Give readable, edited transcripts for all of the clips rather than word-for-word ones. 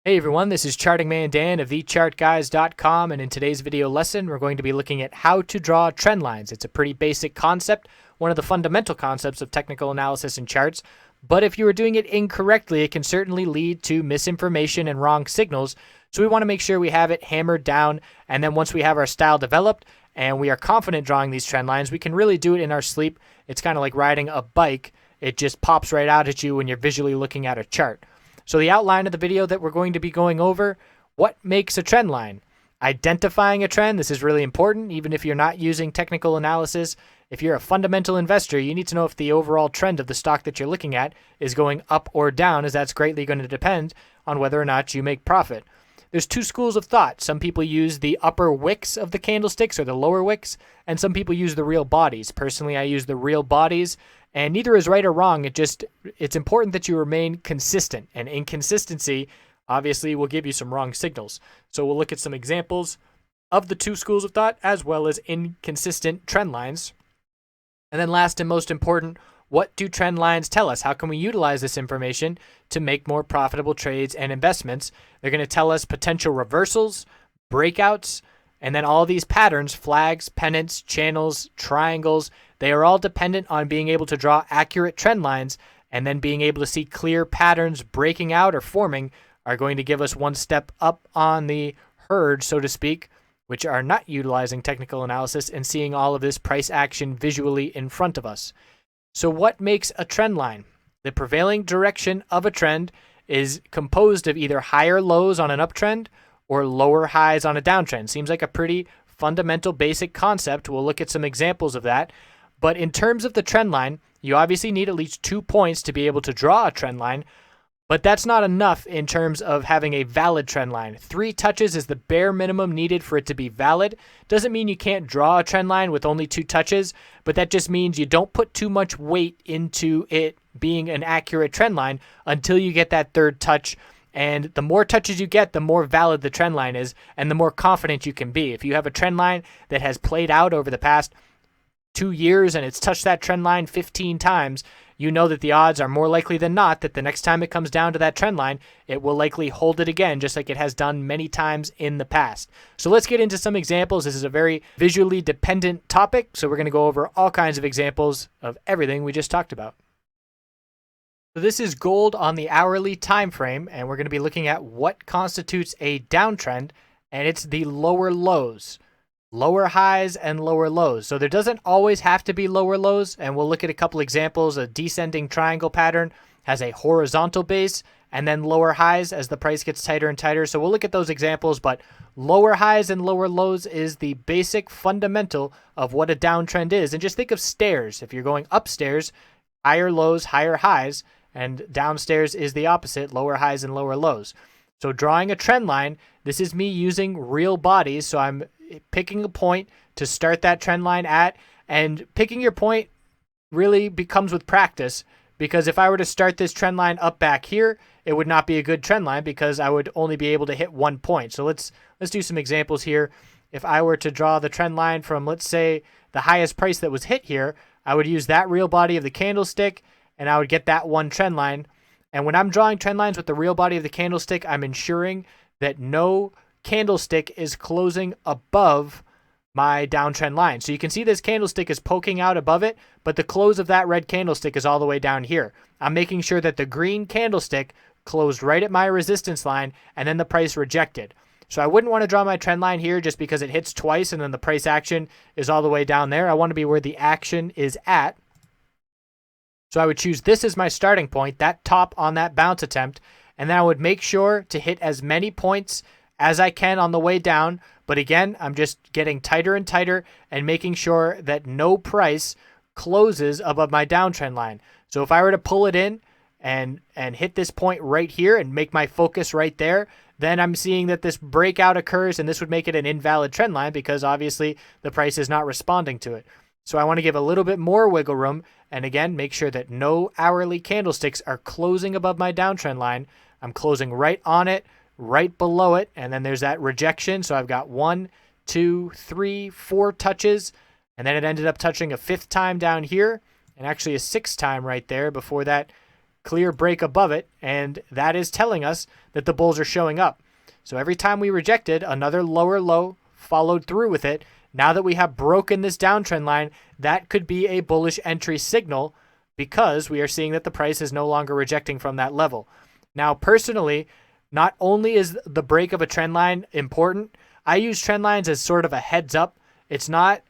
Hey everyone, this is Charting Man Dan of TheChartGuys.com, and in today's video lesson, we're going to be looking at how to draw trend lines. It's a pretty basic concept, one of the fundamental concepts of technical analysis and charts, but if you are doing it incorrectly, it can certainly lead to misinformation and wrong signals, so we want to make sure we have it hammered down, and then once we have our style developed and we are confident drawing these trend lines, we can really do it in our sleep. It's kind of like riding a bike. It just pops right out at you when you're visually looking at a chart. So the outline of the video that we're going to be going over, what makes a trend line? Identifying a trend, this is really important, even if you're not using technical analysis. If you're a fundamental investor, you need to know if the overall trend of the stock that you're looking at is going up or down, as that's greatly going to depend on whether or not you make profit. There's two schools of thought. Some people use the upper wicks of the candlesticks or the lower wicks, and some people use the real bodies. Personally, I use the real bodies, and neither is right or wrong. It's important that you remain consistent, and inconsistency obviously will give you some wrong signals. So we'll look at some examples of the two schools of thought as well as inconsistent trend lines. And then last and most important, what do trend lines tell us? How can we utilize this information to make more profitable trades and investments? They're going to tell us potential reversals, breakouts, and then all these patterns, flags, pennants, channels, triangles, they are all dependent on being able to draw accurate trend lines, and then being able to see clear patterns breaking out or forming are going to give us one step up on the herd, so to speak, which are not utilizing technical analysis and seeing all of this price action visually in front of us. So what makes a trend line? The prevailing direction of a trend is composed of either higher lows on an uptrend or lower highs on a downtrend. Seems like a pretty fundamental basic concept. We'll look at some examples of that. But in terms of the trend line, you obviously need at least 2 points to be able to draw a trend line, but that's not enough in terms of having a valid trend line. 3 touches is the bare minimum needed for it to be valid. Doesn't mean you can't draw a trend line with only 2 touches, but that just means you don't put too much weight into it being an accurate trend line until you get that 3rd touch. And the more touches you get, the more valid the trend line is, and the more confident you can be. If you have a trend line that has played out over the past 2 years and it's touched that trend line 15 times, you know that the odds are more likely than not that the next time it comes down to that trend line, it will likely hold it again, just like it has done many times in the past. So let's get into some examples. This is a very visually dependent topic, so we're going to go over all kinds of examples of everything we just talked about. So this is gold on the hourly time frame, and we're going to be looking at what constitutes a downtrend, and it's the lower lows. Lower highs and lower lows. So there doesn't always have to be lower lows, and we'll look at a couple examples. A descending triangle pattern has a horizontal base and then lower highs as the price gets tighter and tighter. So we'll look at those examples, but lower highs and lower lows is the basic fundamental of what a downtrend is. And just think of stairs. If you're going upstairs, higher lows, higher highs, and downstairs is the opposite, lower highs and lower lows. So drawing a trend line, this is me using real bodies. So I'm picking a point to start that trend line at, and picking your point really becomes with practice, because if I were to start this trend line up back here, it would not be a good trend line because I would only be able to hit 1 point. So let's do some examples here. If I were to draw the trend line from, let's say, the highest price that was hit here, I would use that real body of the candlestick and I would get that one trend line. And when I'm drawing trend lines with the real body of the candlestick, I'm ensuring that no candlestick is closing above my downtrend line. So you can see this candlestick is poking out above it, but the close of that red candlestick is all the way down here. I'm making sure that the green candlestick closed right at my resistance line and then the price rejected. So I wouldn't want to draw my trend line here just because it hits twice and then the price action is all the way down there. I want to be where the action is at. So I would choose this as my starting point, that top on that bounce attempt, and then I would make sure to hit as many points as I can on the way down. But again, I'm just getting tighter and tighter and making sure that no price closes above my downtrend line. So if I were to pull it in and hit this point right here and make my focus right there, then I'm seeing that this breakout occurs, and this would make it an invalid trend line because obviously the price is not responding to it. So I want to give a little bit more wiggle room, and again, make sure that no hourly candlesticks are closing above my downtrend line. I'm closing right on it, right below it, and then there's that rejection. So I've got 1, 2, 3, 4 touches, and then it ended up touching a 5th time down here, and actually a 6th time right there before that clear break above it, and that is telling us that the bulls are showing up. So every time we rejected, another lower low followed through with it. Now that we have broken this downtrend line, that could be a bullish entry signal because we are seeing that the price is no longer rejecting from that level. Now, personally, not only is the break of a trend line important, I use trend lines as sort of a heads up. It's not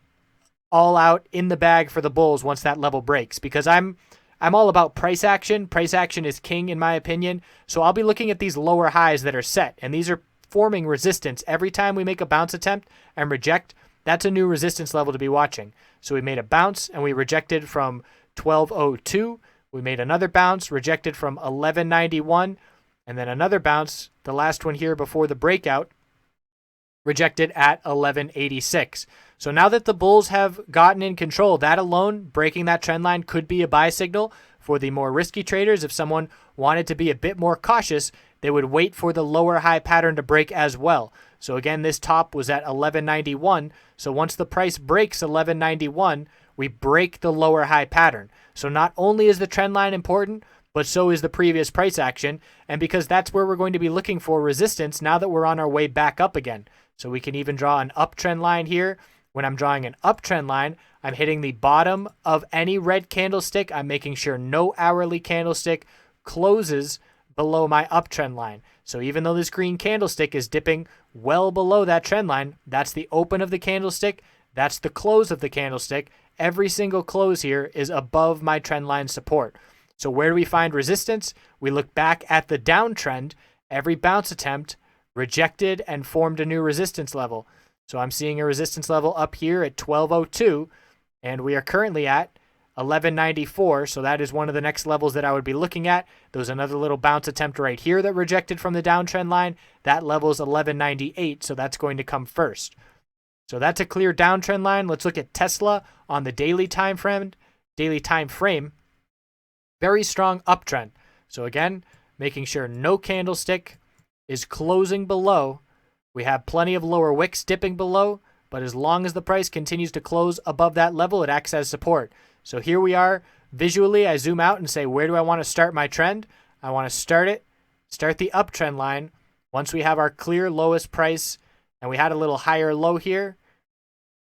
all out in the bag for the bulls once that level breaks, because I'm all about price action. Price action is king in my opinion. So I'll be looking at these lower highs that are set, and these are forming resistance. Every time we make a bounce attempt and reject, that's a new resistance level to be watching. So we made a bounce and we rejected from 1202. We made another bounce, rejected from 1191, and then another bounce, the last one here before the breakout, rejected at 1186. So now that the bulls have gotten in control, that alone, breaking that trend line, could be a buy signal for the more risky traders. If someone wanted to be a bit more cautious, they would wait for the lower high pattern to break as well. So again, this top was at 1191. So once the price breaks 1191, we break the lower high pattern. So not only is the trend line important, but so is the previous price action. And because that's where we're going to be looking for resistance now that we're on our way back up again. So we can even draw an uptrend line here. When I'm drawing an uptrend line, I'm hitting the bottom of any red candlestick. I'm making sure no hourly candlestick closes below my uptrend line. So even though this green candlestick is dipping well below that trend line, that's the open of the candlestick. That's the close of the candlestick. Every single close here is above my trend line support. So where do we find resistance? We look back at the downtrend. Every bounce attempt rejected and formed a new resistance level. So I'm seeing a resistance level up here at 1202, and we are currently at 1194. So that is one of the next levels that I would be looking at. There was another little bounce attempt right here that rejected from the downtrend line. That level is 1198, so that's going to come first. So that's a clear downtrend line. Let's look at Tesla on the daily time frame. Very strong uptrend. So again, making sure no candlestick is closing below. We have plenty of lower wicks dipping below, but as long as the price continues to close above that level, it acts as support. So here we are. Visually, I zoom out and say, where do I want to start my trend? I want to start the uptrend line. Once we have our clear lowest price, and we had a little higher low here.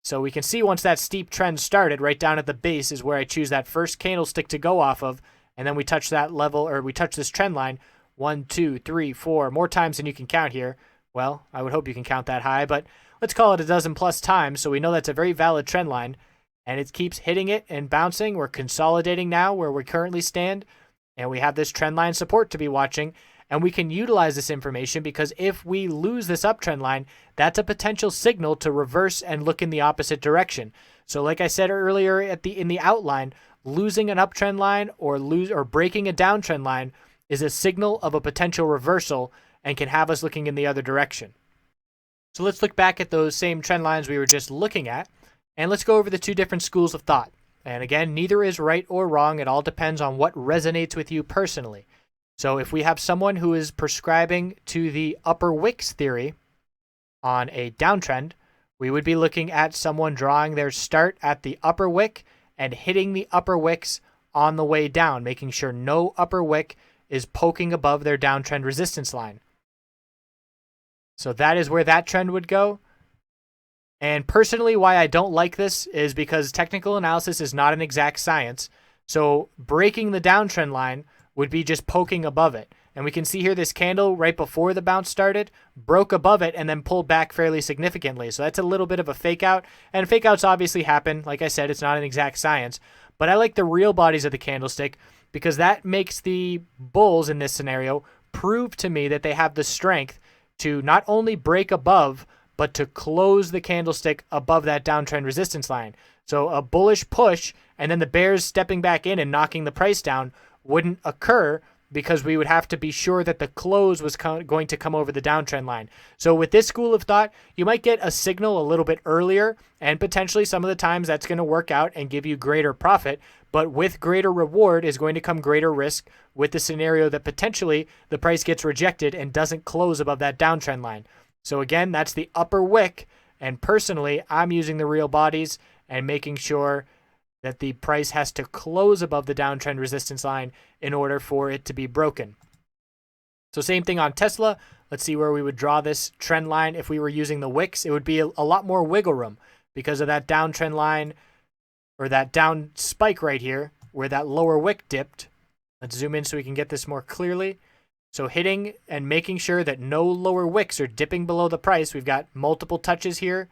So we can see once that steep trend started, right down at the base is where I choose that first candlestick to go off of, and then we touch that level, or we touch this trend line 1, 2, 3, 4 more times than you can count here. Well, I would hope you can count that high, but let's call it a dozen plus times, so we know that's a very valid trend line, and it keeps hitting it and bouncing. We're consolidating now where we currently stand, and we have this trend line support to be watching, and we can utilize this information because if we lose this uptrend line, that's a potential signal to reverse and look in the opposite direction. So like I said earlier in the outline, losing an uptrend line or breaking a downtrend line is a signal of a potential reversal and can have us looking in the other direction. So let's look back at those same trend lines we were just looking at, and let's go over the two different schools of thought. And again, neither is right or wrong. It all depends on what resonates with you personally. So if we have someone who is prescribing to the upper wicks theory on a downtrend, we would be looking at someone drawing their start at the upper wick and hitting the upper wicks on the way down, making sure no upper wick is poking above their downtrend resistance line. So that is where that trend would go. And personally, why I don't like this is because technical analysis is not an exact science. So breaking the downtrend line would be just poking above it. And we can see here this candle right before the bounce started broke above it and then pulled back fairly significantly. So that's a little bit of a fake out. And fake outs obviously happen. Like I said, it's not an exact science. But I like the real bodies of the candlestick because that makes the bulls in this scenario prove to me that they have the strength to not only break above, but to close the candlestick above that downtrend resistance line. So a bullish push and then the bears stepping back in and knocking the price down wouldn't occur because we would have to be sure that the close was going to come over the downtrend line. So with this school of thought, you might get a signal a little bit earlier, and potentially some of the times that's going to work out and give you greater profit, but with greater reward is going to come greater risk with the scenario that potentially the price gets rejected and doesn't close above that downtrend line. So again, that's the upper wick, and personally, I'm using the real bodies and making sure that the price has to close above the downtrend resistance line in order for it to be broken. So same thing on Tesla. Let's see where we would draw this trend line. If we were using the wicks, it would be a lot more wiggle room because of that downtrend line or that down spike right here where that lower wick dipped. Let's zoom in so we can get this more clearly. So hitting and making sure that no lower wicks are dipping below the price. We've got multiple touches here.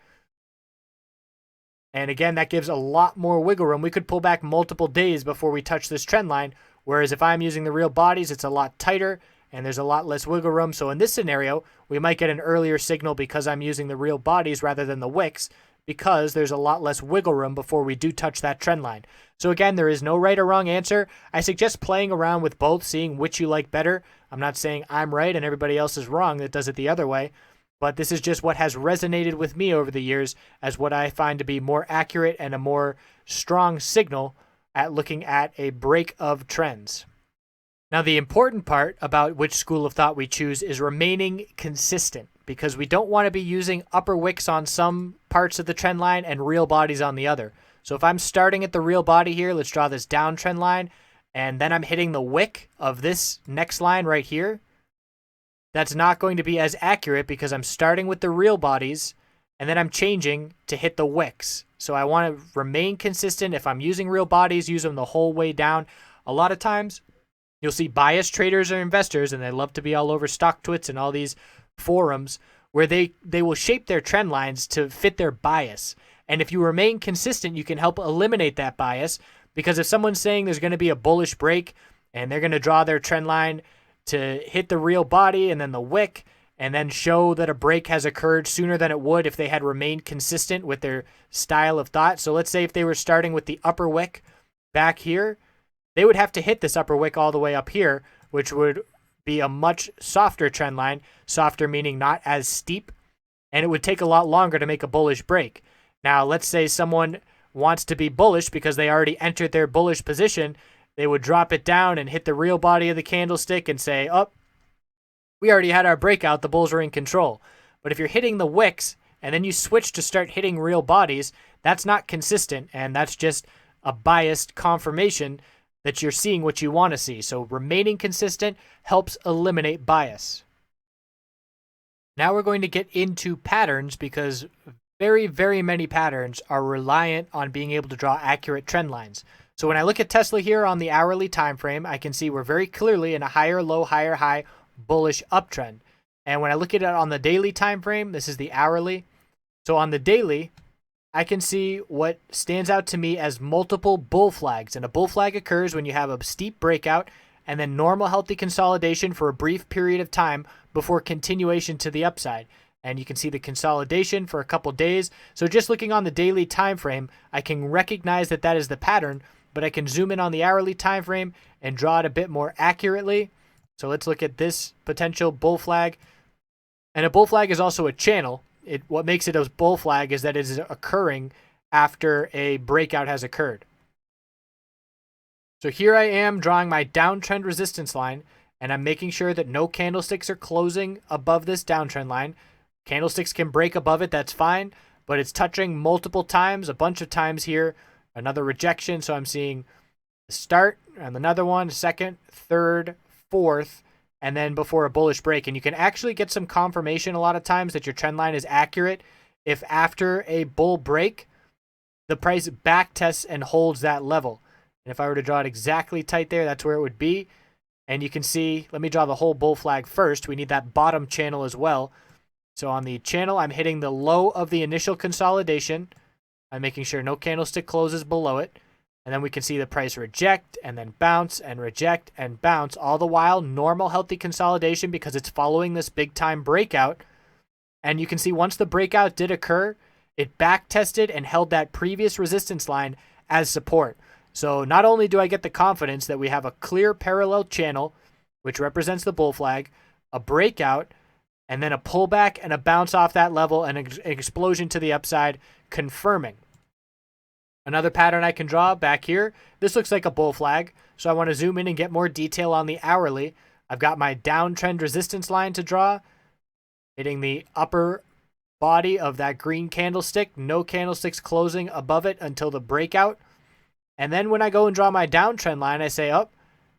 And again, that gives a lot more wiggle room. We could pull back multiple days before we touch this trend line. Whereas if I'm using the real bodies, it's a lot tighter and there's a lot less wiggle room. So in this scenario, we might get an earlier signal because I'm using the real bodies rather than the wicks, because there's a lot less wiggle room before we do touch that trend line. So again, there is no right or wrong answer. I suggest playing around with both, seeing which you like better. I'm not saying I'm right and everybody else is wrong that does it the other way, but this is just what has resonated with me over the years as what I find to be more accurate and a more strong signal at looking at a break of trends. Now, the important part about which school of thought we choose is remaining consistent, because we don't want to be using upper wicks on some parts of the trend line and real bodies on the other. So if I'm starting at the real body here, let's draw this downtrend line, and then I'm hitting the wick of this next line right here, that's not going to be as accurate because I'm starting with the real bodies and then I'm changing to hit the wicks. So I want to remain consistent. If I'm using real bodies, use them the whole way down. A lot of times you'll see biased traders or investors, and they love to be all over StockTwits and all these forums where they will shape their trend lines to fit their bias. And if you remain consistent, you can help eliminate that bias, because if someone's saying there's going to be a bullish break and they're going to draw their trend line to hit the real body and then the wick and then show that a break has occurred sooner than it would if they had remained consistent with their style of thought. So let's say if they were starting with the upper wick back here, they would have to hit this upper wick all the way up here, which would be a much softer trend line, softer meaning not as steep, and it would take a lot longer to make a bullish break. Now, let's say someone wants to be bullish because they already entered their bullish position. They would drop it down and hit the real body of the candlestick and say, oh, we already had our breakout, the bulls were in control. But if you're hitting the wicks and then you switch to start hitting real bodies, that's not consistent, and that's just a biased confirmation that you're seeing what you want to see. So remaining consistent helps eliminate bias. Now we're going to get into patterns, because very, very many patterns are reliant on being able to draw accurate trend lines. So when I look at Tesla here on the hourly time frame, I can see we're very clearly in a higher low, higher high bullish uptrend. And when I look at it on the daily time frame, this is the hourly. So on the daily, I can see what stands out to me as multiple bull flags. And a bull flag occurs when you have a steep breakout and then normal healthy consolidation for a brief period of time before continuation to the upside. And you can see the consolidation for a couple days. So just looking on the daily time frame, I can recognize that that is the pattern, but I can zoom in on the hourly time frame and draw it a bit more accurately. So let's look at this potential bull flag. And a bull flag is also a channel. What makes it a bull flag is that it is occurring after a breakout has occurred. So here I am drawing my downtrend resistance line, and I'm making sure that no candlesticks are closing above this downtrend line. Candlesticks can break above it, that's fine, but it's touching multiple times, a bunch of times here. Another rejection, so I'm seeing the start and another one, second, third, fourth, and then before a bullish break. And you can actually get some confirmation a lot of times that your trend line is accurate if after a bull break, the price back tests and holds that level. And if I were to draw it exactly tight there, that's where it would be. And you can see, let me draw the whole bull flag first. We need that bottom channel as well. So on the channel, I'm hitting the low of the initial consolidation. I'm making sure no candlestick closes below it. And then we can see the price reject and then bounce and reject and bounce, all the while normal healthy consolidation because it's following this big time breakout. And you can see once the breakout did occur, it back tested and held that previous resistance line as support. So not only do I get the confidence that we have a clear parallel channel, which represents the bull flag, a breakout, and then a pullback and a bounce off that level and an explosion to the upside, confirming. Another pattern I can draw back here, this looks like a bull flag, so I want to zoom in and get more detail on the hourly. I've got my downtrend resistance line to draw, hitting the upper body of that green candlestick, no candlesticks closing above it until the breakout. And then when I go and draw my downtrend line, I say, oh,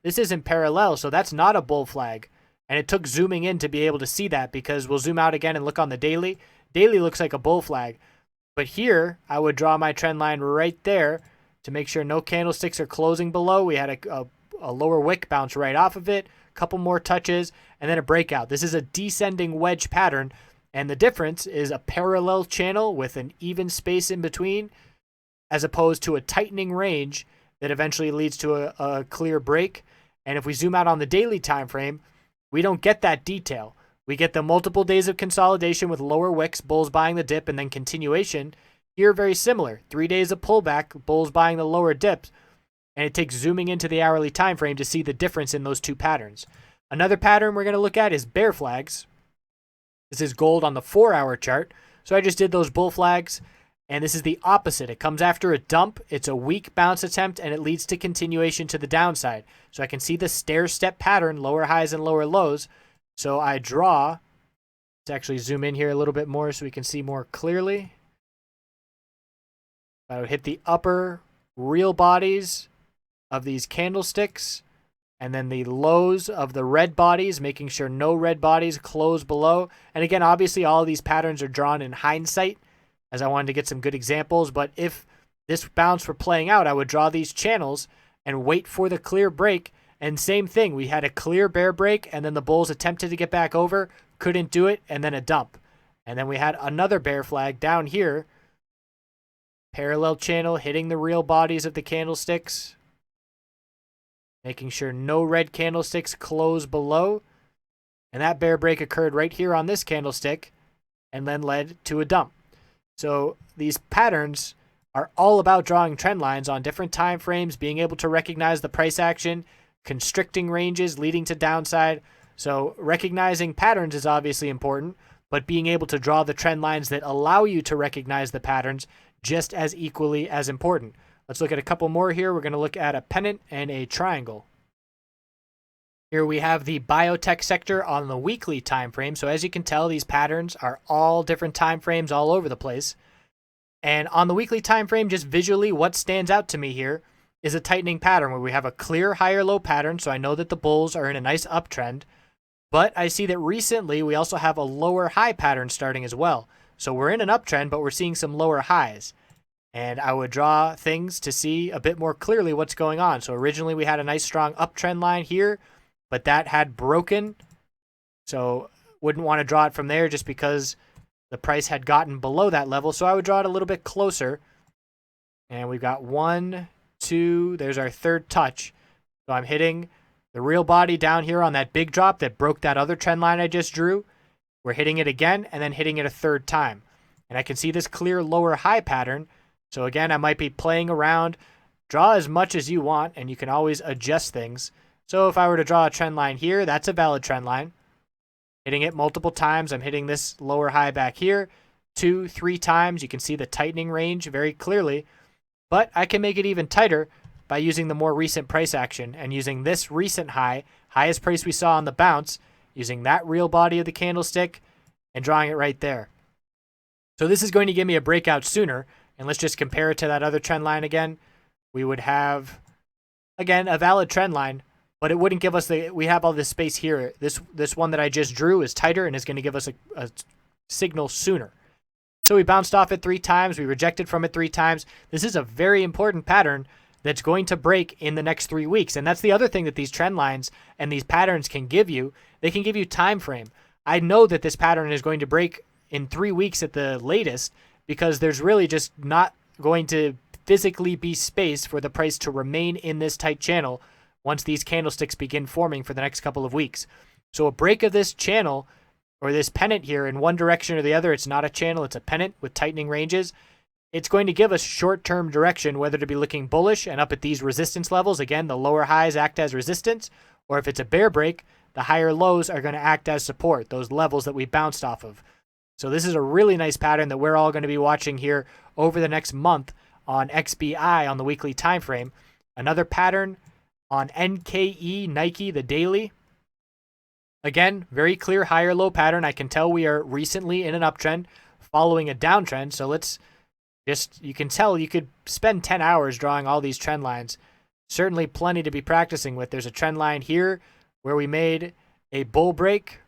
this isn't parallel, so that's not a bull flag. And it took zooming in to be able to see that, because we'll zoom out again and look on the daily. Daily looks like a bull flag. But here, I would draw my trend line right there to make sure no candlesticks are closing below. We had a lower wick bounce right off of it, a couple more touches, and then a breakout. This is a descending wedge pattern, and the difference is a parallel channel with an even space in between, as opposed to a tightening range that eventually leads to a clear break. And if we zoom out on the daily time frame, we don't get that detail. We get the multiple days of consolidation with lower wicks, bulls buying the dip, and then continuation. Here, very similar. 3 days of pullback, bulls buying the lower dips, and it takes zooming into the hourly time frame to see the difference in those two patterns. Another pattern we're going to look at is bear flags. This is gold on the 4-hour chart. So I just did those bull flags, and this is the opposite. It comes after a dump, it's a weak bounce attempt, and it leads to continuation to the downside. So I can see the stair-step pattern, lower highs and lower lows. So I draw, let's actually zoom in here a little bit more so we can see more clearly. I would hit the upper real bodies of these candlesticks, and then the lows of the red bodies, making sure no red bodies close below. And again, obviously all of these patterns are drawn in hindsight, as I wanted to get some good examples. But if this bounce were playing out, I would draw these channels and wait for the clear break. And same thing, we had a clear bear break, and then the bulls attempted to get back over, couldn't do it, and then a dump. And then we had another bear flag down here, parallel channel hitting the real bodies of the candlesticks, making sure no red candlesticks close below. And that bear break occurred right here on this candlestick and then led to a dump. So these patterns are all about drawing trend lines on different time frames, being able to recognize the price action, constricting ranges leading to downside. So recognizing patterns is obviously important, but being able to draw the trend lines that allow you to recognize the patterns just as equally as important. Let's look at a couple more here. We're going to look at a pennant and a triangle. Here we have the biotech sector on the weekly time frame. So as you can tell, these patterns are all different time frames all over the place. And on the weekly time frame, just visually, what stands out to me here is a tightening pattern where we have a clear higher low pattern. So I know that the bulls are in a nice uptrend, but I see that recently we also have a lower high pattern starting as well. So we're in an uptrend, but we're seeing some lower highs. And I would draw things to see a bit more clearly what's going on. So originally we had a nice strong uptrend line here, but that had broken. So wouldn't want to draw it from there just because the price had gotten below that level. So I would draw it a little bit closer. And we've got 1, 2, there's our third touch. So I'm hitting the real body down here on that big drop that broke that other trend line I just drew. We're hitting it again and then hitting it a third time. And I can see this clear lower high pattern. So again, I might be playing around. Draw as much as you want, and you can always adjust things. So if I were to draw a trend line here, that's a valid trend line. Hitting it multiple times. I'm hitting this lower high back here 2, 3 times. You can see the tightening range very clearly. But I can make it even tighter by using the more recent price action and using this recent high, highest price we saw on the bounce, using that real body of the candlestick and drawing it right there. So this is going to give me a breakout sooner. And let's just compare it to that other trend line again. We would have, again, a valid trend line, but it wouldn't give us we have all this space here. This one that I just drew is tighter and is going to give us a signal sooner. So we bounced off it 3 times. We rejected from it 3 times. This is a very important pattern that's going to break in the next 3 weeks. And that's the other thing that these trend lines and these patterns can give you. They can give you time frame. I know that this pattern is going to break in 3 weeks at the latest, because there's really just not going to physically be space for the price to remain in this tight channel once these candlesticks begin forming for the next couple of weeks. So a break of this channel or this pennant here in one direction or the other, it's not a channel, it's a pennant with tightening ranges. It's going to give us short-term direction, whether to be looking bullish and up at these resistance levels. Again, the lower highs act as resistance, or if it's a bear break, the higher lows are going to act as support, those levels that we bounced off of. So this is a really nice pattern that we're all going to be watching here over the next month on XBI on the weekly time frame. Another pattern on NKE, Nike, the daily. Again, very clear higher low pattern. I can tell we are recently in an uptrend following a downtrend. So let's Just, you can tell you could spend 10 hours drawing all these trend lines. Certainly plenty to be practicing with. There's a trend line here where we made a bull break.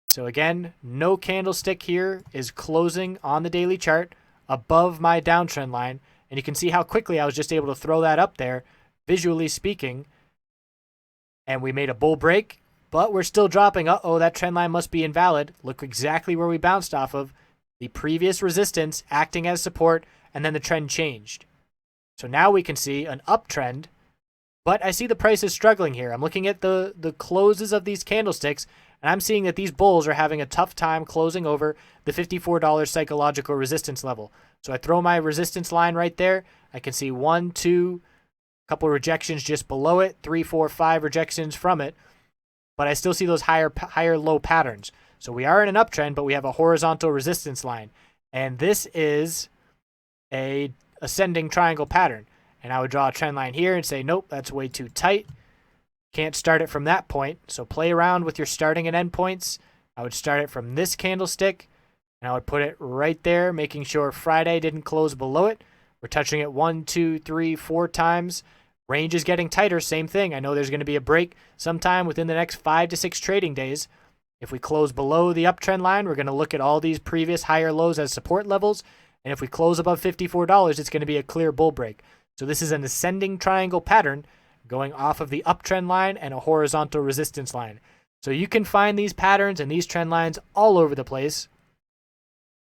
So again, no candlestick here is closing on the daily chart above my downtrend line. And you can see how quickly I was just able to throw that up there, visually speaking. And we made a bull break, but we're still dropping. Uh-oh, that trend line must be invalid. Look exactly where we bounced off of. The previous resistance acting as support, and then the trend changed. So now we can see an uptrend, but I see the price is struggling here. I'm looking at the closes of these candlesticks, and I'm seeing that these bulls are having a tough time closing over the $54 psychological resistance level. So I throw my resistance line right there. I can see 1, 2, couple rejections just below it, 3, 4, 5 rejections from it, but I still see those higher low patterns. So we are in an uptrend, but we have a horizontal resistance line. And this is a ascending triangle pattern. And I would draw a trend line here and say, nope, that's way too tight. Can't start it from that point. So play around with your starting and end points. I would start it from this candlestick, and I would put it right there, making sure Friday didn't close below it. We're touching it 1, 2, 3, 4 times. Range is getting tighter, same thing. I know there's going to be a break sometime within the next 5 to 6 trading days. If we close below the uptrend line, we're going to look at all these previous higher lows as support levels. And if we close above $54, it's going to be a clear bull break. So this is an ascending triangle pattern going off of the uptrend line and a horizontal resistance line. So you can find these patterns and these trend lines all over the place.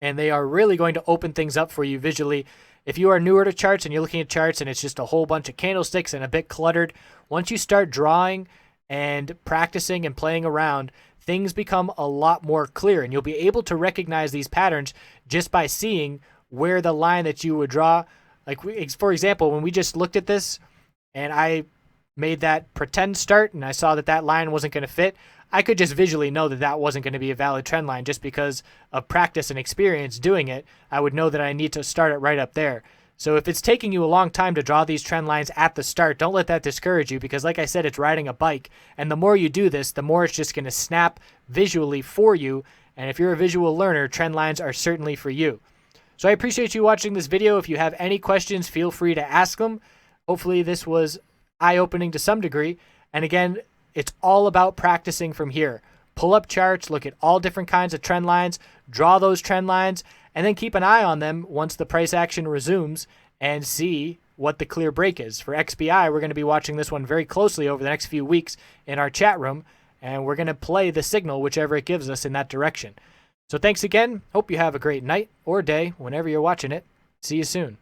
And they are really going to open things up for you visually. If you are newer to charts and you're looking at charts and it's just a whole bunch of candlesticks and a bit cluttered, once you start drawing and practicing and playing around, things become a lot more clear, and you'll be able to recognize these patterns just by seeing where the line that you would draw. Like, for example, when we just looked at this and I made that pretend start and I saw that that line wasn't going to fit, I could just visually know that that wasn't going to be a valid trend line just because of practice and experience doing it. I would know that I need to start it right up there. So if it's taking you a long time to draw these trend lines at the start, don't let that discourage you, because like I said, it's riding a bike. And the more you do this, the more it's just going to snap visually for you. And if you're a visual learner, trend lines are certainly for you. So I appreciate you watching this video. If you have any questions, feel free to ask them. Hopefully this was eye-opening to some degree. And again, it's all about practicing from here. Pull up charts, look at all different kinds of trend lines, draw those trend lines, and then keep an eye on them once the price action resumes and see what the clear break is. For XBI, we're going to be watching this one very closely over the next few weeks in our chat room, and we're going to play the signal whichever it gives us in that direction. So thanks again. Hope you have a great night or day whenever you're watching it. See you soon.